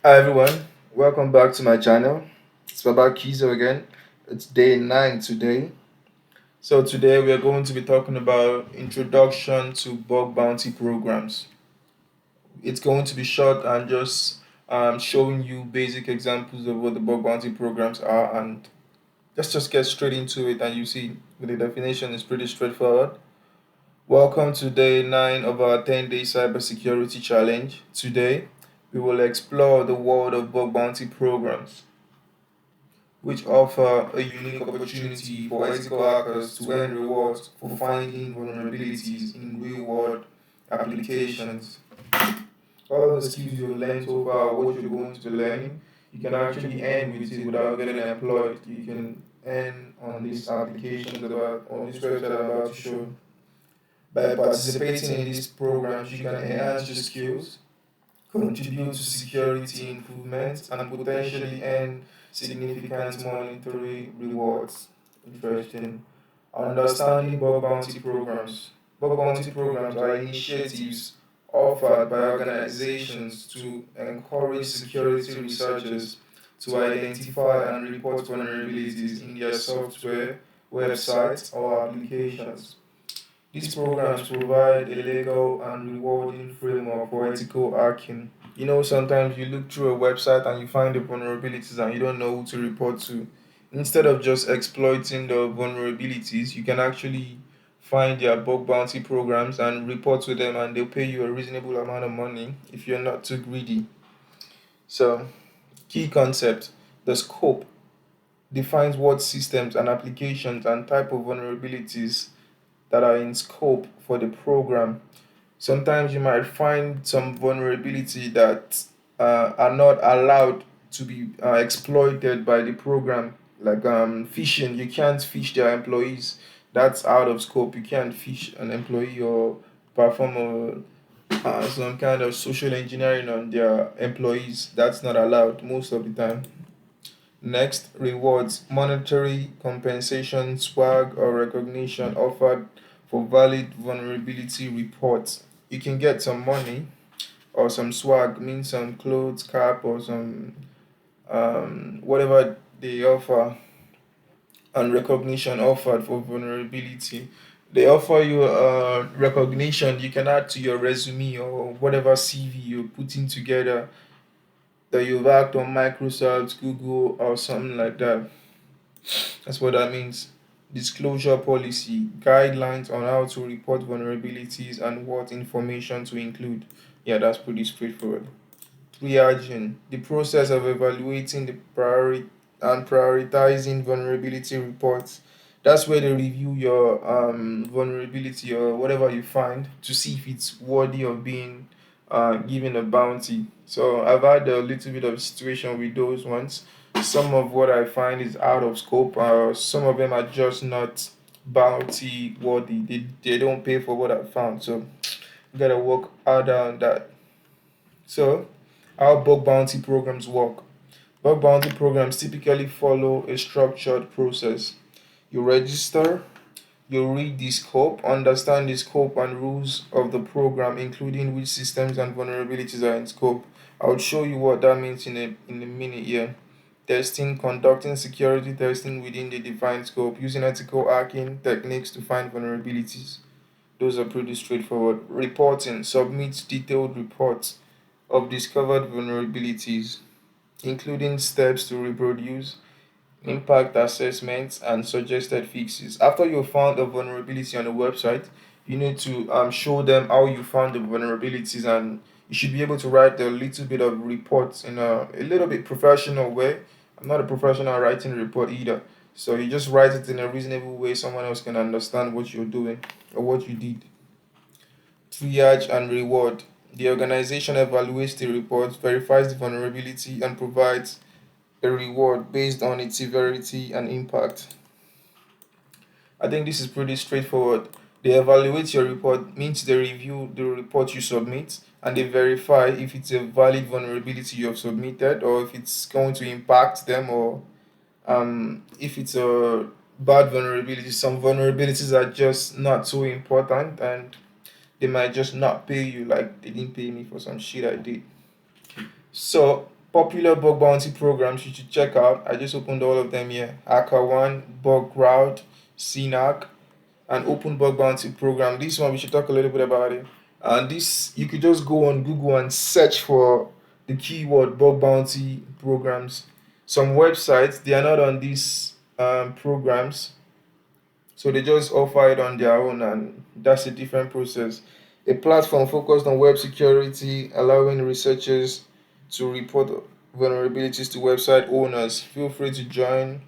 Hi everyone, welcome back to my channel. It's Baba Kizo again. It's day 9 today. So today we are going to be talking about introduction to bug bounty programs. It's going to be short and just showing you basic examples of what the bug bounty programs are, and let's just get straight into it. And you see the definition is pretty straightforward. Welcome to day 9 of our 10-day cybersecurity challenge. Today we will explore the world of bug bounty programs, which offer a unique opportunity for ethical hackers to earn rewards for finding vulnerabilities in real world applications. All of the skills you've learned so far, what you're going to be learning, you can actually earn with it without getting employed. You can earn on these applications about on this website I'm about to show. By participating in these programs, you can enhance your skills, contribute to security improvements, and potentially earn significant monetary rewards. Interesting. Understanding bug bounty programs. Bug bounty programs are initiatives offered by organizations to encourage security researchers to identify and report vulnerabilities in their software, websites, or applications. These programs provide a legal and rewarding framework for ethical hacking. Sometimes you look through a website and you find the vulnerabilities and you don't know who to report to. Instead of just exploiting the vulnerabilities, you can actually find their bug bounty programs and report to them, and they'll pay you a reasonable amount of money if you're not too greedy. So, key concept: the scope defines what systems and applications and type of vulnerabilities that are in scope for the program. Sometimes you might find some vulnerability that are not allowed to be exploited by the program, like phishing. You can't phish their employees. That's out of scope. You can't phish an employee or perform some kind of social engineering on their employees. That's not allowed most of the time. Next, rewards, monetary compensation, swag, or recognition offered for valid vulnerability reports. You can get some money or some swag, means some clothes, cap, or some whatever they offer, and recognition offered for vulnerability. They offer you recognition you can add to your resume or whatever CV you're putting together, that you've worked on Microsoft, Google, or something like that. That's what that means. Disclosure policy, guidelines on how to report vulnerabilities and what information to include. Yeah, that's pretty straightforward. Triaging, the process of evaluating the priority and prioritizing vulnerability reports. That's where they review your vulnerability or whatever you find to see if it's worthy of being given a bounty. So I've had a little bit of situation with those ones. Some of what I find is out of scope. Some of them are just not bounty worthy. They don't pay for what I found. So you gotta work harder on that. So, how bug bounty programs work? Bug bounty programs typically follow a structured process. You register, you read the scope, understand the scope and rules of the program, including which systems and vulnerabilities are in scope. I'll show you what that means in a minute here. Testing, conducting security testing within the defined scope, using ethical hacking techniques to find vulnerabilities. Those are pretty straightforward. Reporting, submit detailed reports of discovered vulnerabilities, including steps to reproduce, impact assessments, and suggested fixes. After you found a vulnerability on a website, you need to show them how you found the vulnerabilities, and you should be able to write a little bit of reports in a little bit professional way. I'm not a professional writing report either. So you just write it in a reasonable way someone else can understand what you're doing or what you did. Triage and reward. The organization evaluates the report, verifies the vulnerability, and provides a reward based on its severity and impact. I think this is pretty straightforward. They evaluate your report, means they review the report you submit, and they verify if it's a valid vulnerability you have submitted or if it's going to impact them, or if it's a bad vulnerability. Some vulnerabilities are just not so important and they might just not pay you, like they didn't pay me for some shit I did. So Popular bug bounty programs you should check out. I just opened all of them here. HackerOne, Bugcrowd, Synack, and Open Bug Bounty program. This one we should talk a little bit about it. And this you could just go on Google and search for the keyword bug bounty programs. Some websites they are not on these programs, so they just offer it on their own, and that's a different process. A platform focused on web security, allowing researchers to report vulnerabilities to website owners. Feel free to join.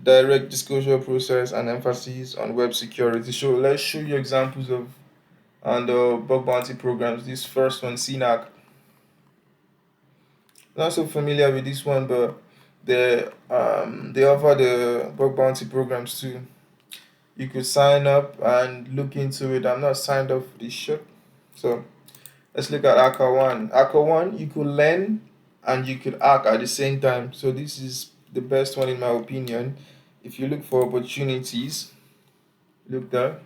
Direct disclosure process and emphasis on web security. So let's show you examples of and bug bounty programs. This first one, Synack. Not so familiar with this one, but they offer the bug bounty programs too. You could sign up and look into it. I'm not signed up for this shit. So let's look at HackerOne. HackerOne, you could learn and you could hack at the same time. So this is the best one in my opinion. If you look for opportunities, look there.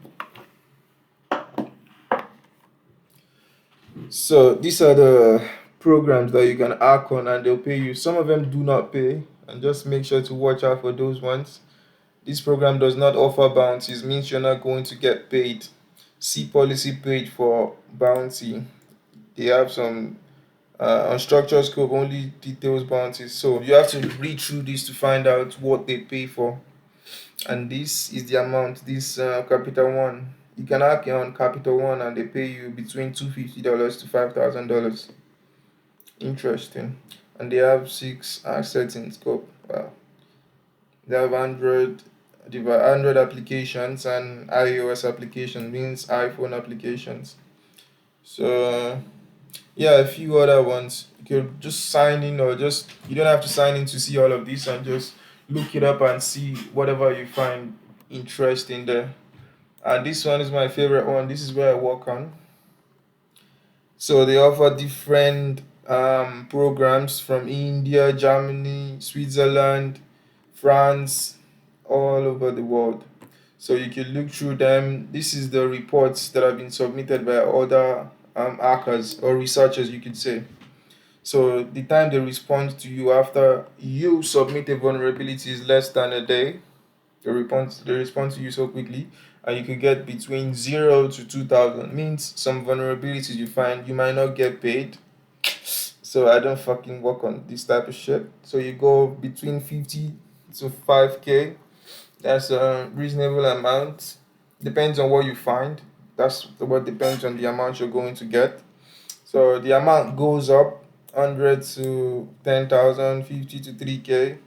So these are the programs that you can hack on and they'll pay you. Some of them do not pay, and just make sure to watch out for those ones. This program does not offer bounties, means you're not going to get paid. See policy page for bounty. They have some unstructured scope only details bounties. So you have to read through this to find out what they pay for. And this is the amount. This Capital One. You can hack on Capital One and they pay you between $250 to $5,000. Interesting. And they have six assets in scope. Wow. They have Android applications and iOS applications, means iPhone applications. So yeah, a few other ones. You could just sign in, or just you don't have to sign in to see all of this, and just look it up and see whatever you find interesting there. And this one is my favorite one. This is where I work on. So they offer different programs from India, Germany, Switzerland, France, all over the world. So you can look through them. This is the reports that have been submitted by other hackers or researchers, you could say. So the time they respond to you after you submit a vulnerability is less than a day. They respond to you so quickly, and you could get between 0 to 2,000. Means some vulnerabilities you find you might not get paid. So I don't fucking work on this type of shit. So you go between 50 to 5K. That's a reasonable amount. Depends on what you find. That's what depends on the amount you're going to get. So the amount goes up 100 to 10,000, 50 to 3K.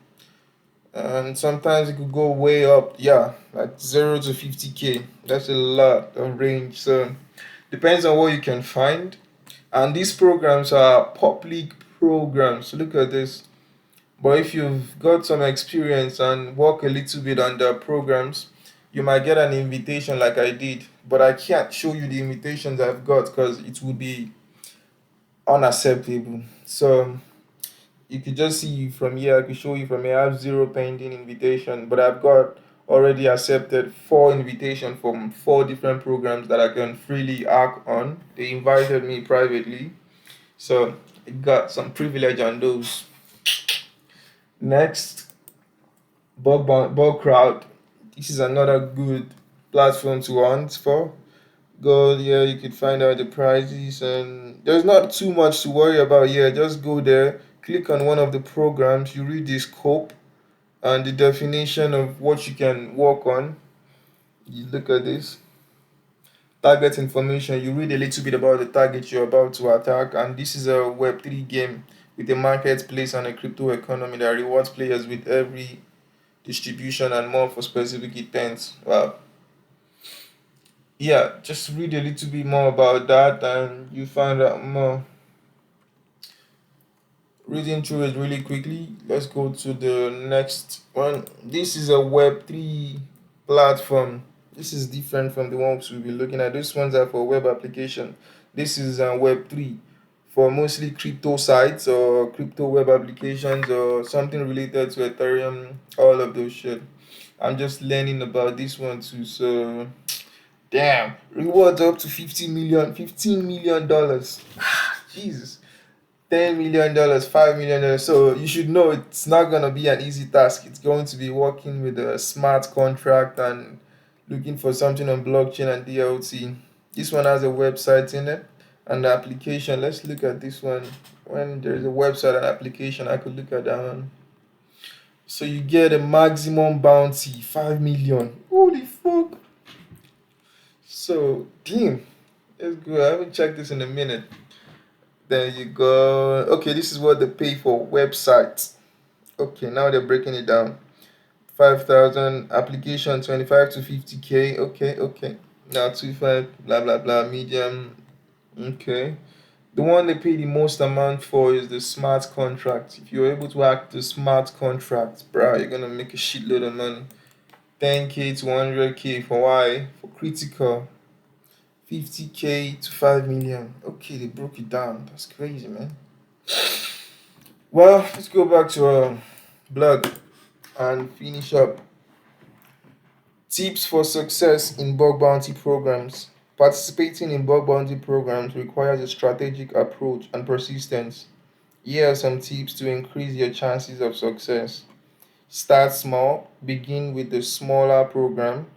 And sometimes it could go way up, yeah, like 0 to 50K. That's a lot of range. So depends on what you can find. And these programs are public programs. Look at this. But if you've got some experience and work a little bit on the programs, you might get an invitation like I did. But I can't show you the invitations I've got because it would be unacceptable. So you could just see from here, I could show you from here. I have zero pending invitation, but I've got already accepted four invitation from four different programs that I can freely act on. They invited me privately, so I got some privilege on those. Next, Bugcrowd. This is another good platform to hunt for. Go there, you could find out the prices, and there's not too much to worry about here. Just go there, click on one of the programs, you read the scope and the definition of what you can work on. You look at this target information, you read a little bit about the target you're about to attack, and this is a Web3 game with a marketplace and a crypto economy that rewards players with every distribution and more for specific intents. Wow. Yeah, just read a little bit more about that and you find out more. Reading through it really quickly, let's go to the next one. This is a Web3 platform. This is different from the ones we'll be looking at. These ones are for web application. This is Web3 for mostly crypto sites or crypto web applications or something related to Ethereum, all of those shit. I'm just learning about this one too. So damn, rewards up to 15 million dollars. Jesus. $10 million, $5 million. So you should know it's not gonna be an easy task. It's going to be working with a smart contract and looking for something on blockchain and DLT. This one has a website in it and the application. Let's look at this one. When there's a website and application, I could look at that one. So you get a maximum bounty, 5 million. Holy fuck. So damn. Let's go. I haven't checked this in a minute. Then you go. Okay, this is what they pay for websites. Okay, now they're breaking it down. 5,000 application, 25 to 50K. Okay, okay. Now 25, blah blah blah, medium. Okay. The one they pay the most amount for is the smart contract. If you're able to hack the smart contract, bro, you're gonna make a shitload of money. 10K to 100K for why? For critical. 50K to 5 million. Okay, they broke it down. That's crazy, man. Well, let's go back to blog and finish up. Tips for success in bug bounty programs. Participating in bug bounty programs requires a strategic approach and persistence. Here are some tips to increase your chances of success. Start small, begin with a smaller program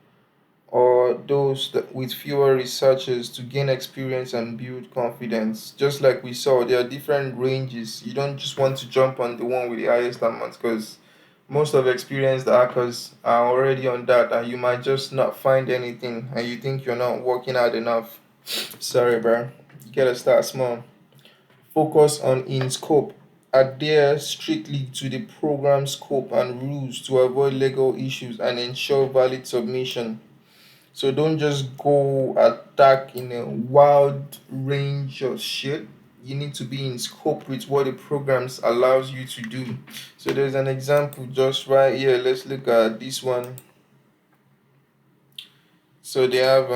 or those that with fewer researchers to gain experience and build confidence. Just like we saw, there are different ranges. You don't just want to jump on the one with the highest amount because most of the experienced hackers are already on that and you might just not find anything and you think you're not working hard enough. Sorry, bro. You gotta start small. Focus on in scope. Adhere strictly to the program scope and rules to avoid legal issues and ensure valid submission. So don't just go attack in a wild range of shit. You need to be in scope with what the programs allows you to do. So there's an example just right here. Let's look at this one. So they have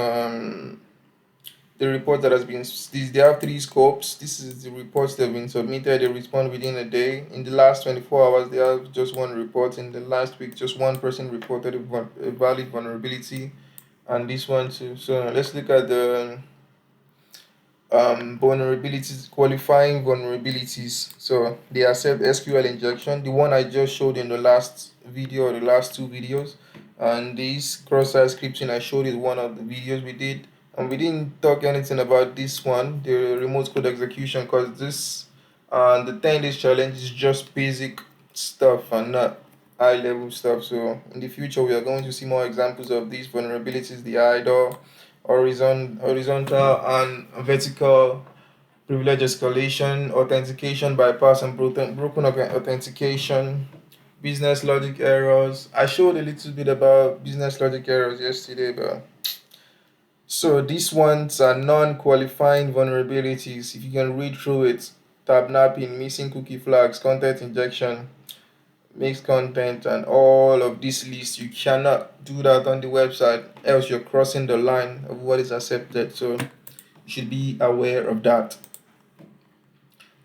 the report that has been they have three scopes. This is the reports that have been submitted. They respond within a day. In the last 24 hours, they have just one report. In the last week, just one person reported a valid vulnerability and this one too. So let's look at the vulnerabilities, qualifying vulnerabilities. So they accept SQL injection, the one I just showed in the last video or the last two videos, and this cross-site scripting I showed is one of the videos we did. And we didn't talk anything about this one, the remote code execution, because this the 10 days challenge is just basic stuff and not high level stuff. So in the future we are going to see more examples of these vulnerabilities, the IDOR, horizontal and vertical privilege escalation, authentication bypass and broken authentication, business logic errors. I showed a little bit about business logic errors yesterday, but so these ones are non-qualifying vulnerabilities. If you can read through it, tab napping, missing cookie flags, content injection, mixed content, and all of this list, you cannot do that on the website, else you're crossing the line of what is accepted. So you should be aware of that.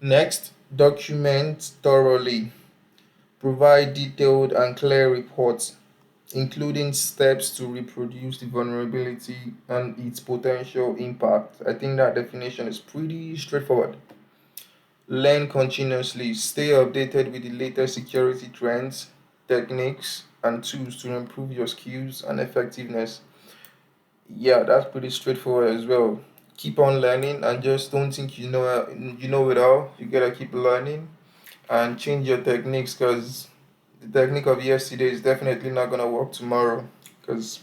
Next, document thoroughly. Provide detailed and clear reports, including steps to reproduce the vulnerability and its potential impact. I think that definition is pretty straightforward. Learn continuously. Stay updated with the latest security trends, techniques, and tools to improve your skills and effectiveness. Yeah, that's pretty straightforward as well. Keep on learning and just don't think you know it all. You gotta keep learning and change your techniques because the technique of yesterday is definitely not gonna work tomorrow. Because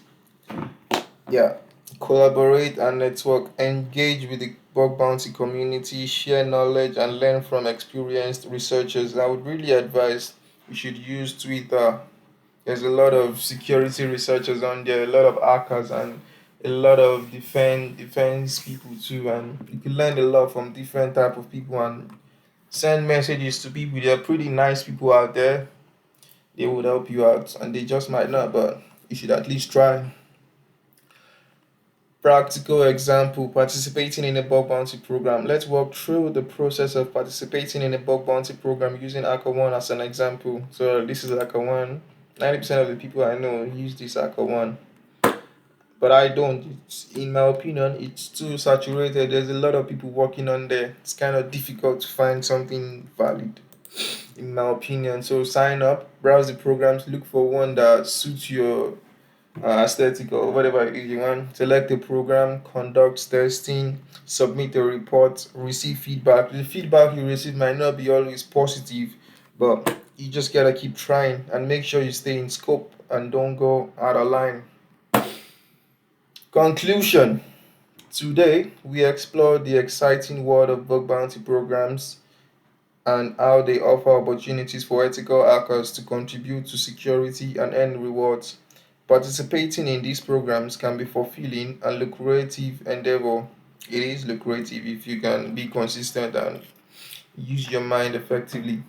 yeah, collaborate and network, engage with the bug bounty community, share knowledge and learn from experienced researchers. I would really advise you should use Twitter. There's a lot of security researchers on there, a lot of hackers and a lot of defense people too, and you can learn a lot from different type of people and send messages to people. There are pretty nice people out there. They would help you out and they just might not, but you should at least try. Practical example, participating in a bug bounty program. Let's walk through the process of participating in a bug bounty program using HackerOne as an example. So this is HackerOne. 90% of the people I know use this HackerOne. but I don't. It's, in my opinion, it's too saturated. There's a lot of people working on there. It's kind of difficult to find something valid, in my opinion. So sign up, browse the programs, look for one that suits your aesthetic or whatever it is you want. Select a program, conduct testing, submit a report, receive feedback. The feedback you receive might not be always positive, but you just gotta keep trying and make sure you stay in scope and don't go out of line. Conclusion. Today, we explored the exciting world of bug bounty programs and how they offer opportunities for ethical hackers to contribute to security and earn rewards. Participating in these programs can be fulfilling and lucrative endeavor. It is lucrative if you can be consistent and use your mind effectively.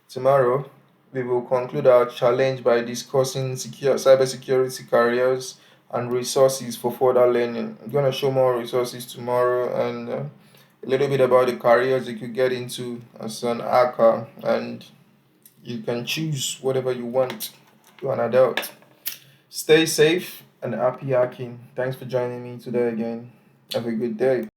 Tomorrow, we will conclude our challenge by discussing cybersecurity careers and resources for further learning. I'm going to show more resources tomorrow and a little bit about the careers you could get into as an hacker, and you can choose whatever you want. You're an adult. Stay safe and happy hacking. Thanks for joining me today again. Have a good day.